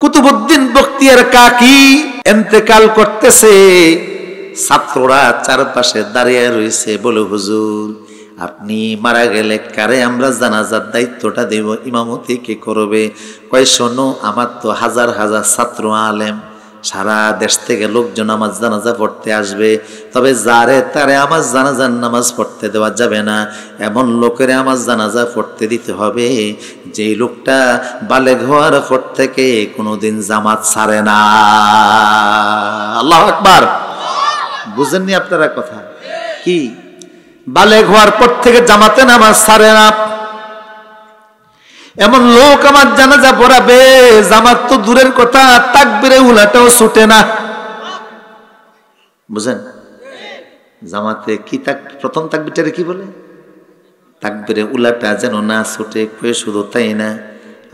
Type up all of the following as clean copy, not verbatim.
কুতুবউদ্দিন বখতিয়ার কাকি ইন্তেকাল করতেছে, ছাত্ররা চারপাশে দাঁড়িয়ে রয়েছে, বলে হুজুর আপনি মারা গেলে কারে আমরা জানাজার দায়িত্বটা দেব, ইমামতি কে করবে? কয় শোনো, আমার তো হাজার হাজার ছাত্র আলেম, সারা দেশ থেকে লোকজন আমার জানাজা পড়তে আসবে, তবে যারে তারে আমার জানাজার নামাজ পড়তে দেওয়া যাবে না, এমন লোকের আমার জানাজা পড়তে দিতে হবে যেই লোকটা বালেগ হওয়ার পর থেকে কোনোদিন জামাত ছাড়ে না। আল্লাহু আকবার। বুঝেননি আপনারা কথা কি? বালেগ হওয়ার পর থেকে জামাতে নামাজ ছাড়ে না, এমন লোক আমার জানাজা পড়াবে, জামাত তো দূরের কথা, তাকবীরে উলাটাও ছুটে না। বুঝেন জামাতে কি প্রথম তাকবীরটারে কি বলে? তাকবীরে উলাটা যেন না ছুটে। শুধু তাই না,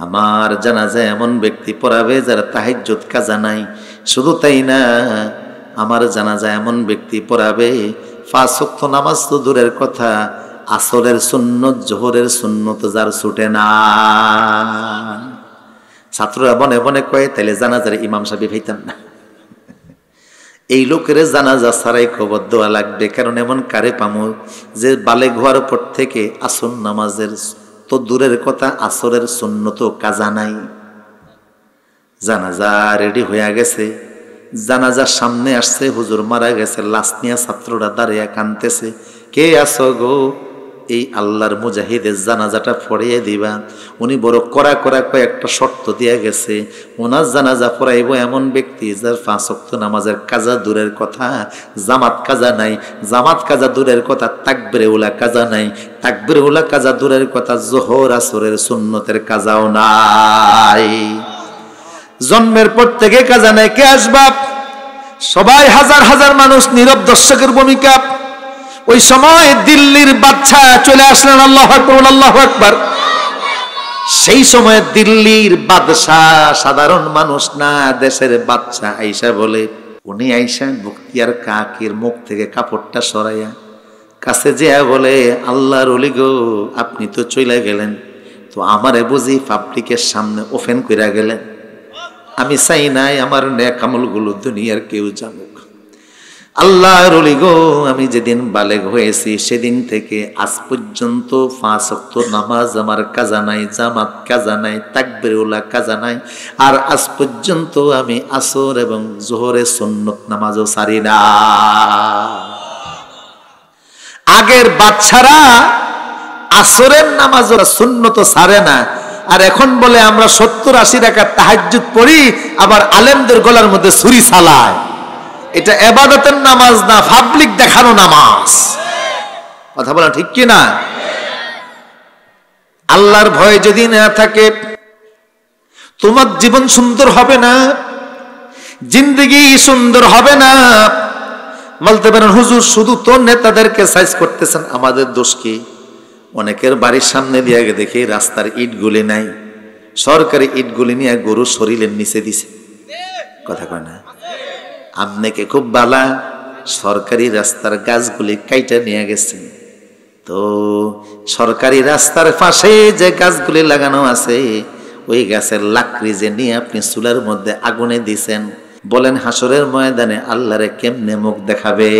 আমার জানাজা এমন ব্যক্তি পড়াবে যারা তাহাজ্জুদ কাজা নাই। শুধু তাই না, আমার জানাজা এমন ব্যক্তি পড়াবে 5 ওয়াক্ত নামাজ তো দূরের কথা, আসরের সুন্নত জোহরের সুন্নত যার ছুটে না। ছাত্ররা বনে বনে কয়ে তাইলে জানাজার ইমাম সাহেব ভাইতেন না। এই লোকের জানাজা ছাড়াই খবর দেওয়া লাগবে, কারণ এমন কারে পামু যে বালেগ হওয়ার পর থেকে আসর নামাজের তো দূরের কথা, আসরের সুন্নত কাজা নাই। জানাজা রেডি হয়ে গেছে, জানাজার সামনে আসছে, হুজুর মারা গেছে, লাশ নিয়ে ছাত্ররা দাঁড়িয়ে কানতেছে। কে আছো গো? এই আল্লাহর মুজাহিদের জানাজাটা পড়িয়ে দিবা। উনি বড় কড়া কড়া কয়েকটা শর্ত দিয়ে গেছে, ওনার জানাজা পড়াইব এমন ব্যক্তি যার 5 ওয়াক্ত নামাজের কাজা দূরের কথা, জামাত কাজা নাই, জামাত কাজা দূরের কথা, তাকবীরে উলা কাজা নাই, তাকবীরে উলা কাজা দূরের কথা, জোহর আসরের সুন্নতের কাজাও নাই, জন্মের পর থেকে কাজা নাই। কে আসবা? সবাই হাজার হাজার মানুষ নীরব দর্শকের ভূমিকা। ওই সময় দিল্লির বাদশা চলে আসলেন। আল্লাহু আকবার, আল্লাহু আকবার। সেই সময় দিল্লির বাদশা সাধারণ মানুষ না, দেশের বাদশা আইসা বলে, উনি আইসা বখতিয়ার কাকির মুখ থেকে কাপড়টা সরাইয়া কাছে যেয়া বলে, আল্লাহর ওলি গো, আপনি তো চলে গেলেন, তো আমারে বুঝি পাবলিকের সামনে ওপেন কইরা গেলেন। আমি চাই নাই আমার নেক আমলগুলো দুনিয়ার কেউ জানুক। আল্লাহর ওলি গো, আমি যেদিন বালেগ হয়েছি সেদিন থেকে আজ পর্যন্ত 5 ওয়াক্ত নামাজ আমার কাজা নাই, জামাত কাজা নাই, তাকবীরে উলা কাজা নাই, আর আজ পর্যন্ত আমি আসর এবং জোহরের সুন্নত নামাজও ছাড়ি না। আগের বাদশারা আসরের নামাজ ওরা সুন্নত ছাড়ে না, আর এখন বলে আমরা 70-80 রাকাত তাহাজ্জুদ পড়ি, আবার আলেমদের গলার মধ্যে ছুরি চালায়। এটা ইবাদতের নামাজ না, পাবলিক দেখানো নামাজ। কথা বলা ঠিক কি না? আল্লাহর ভয় যদি না থাকে তোমার জীবন সুন্দর হবে না, জিন্দেগি সুন্দর হবে না। বলতে পারেন হুজুর শুধু তো নেতাদেরকে সাইজ করতেছেন, আমাদের দোষ কি? অনেকের বাড়ির সামনে দিয়ে দেখি রাস্তার ইটগুলি নাই, সরকারি ইটগুলি নিয়ে গরু শরীরের নিচে দিছে। কথা কয় না? আপনাকে খুব বালা সরকারি রাস্তার গাছগুলি কাইটা নিয়ে গেছেন, তো সরকারি রাস্তার পাশে যে গাছগুলি লাগানো আছে ওই গাছের লাকড়ি যে নিয়ে আপনি চুলার মধ্যে আগুনে দিছেন, বলেন হাসরের ময়দানে আল্লাহরে কেমনে মুখ দেখাবে?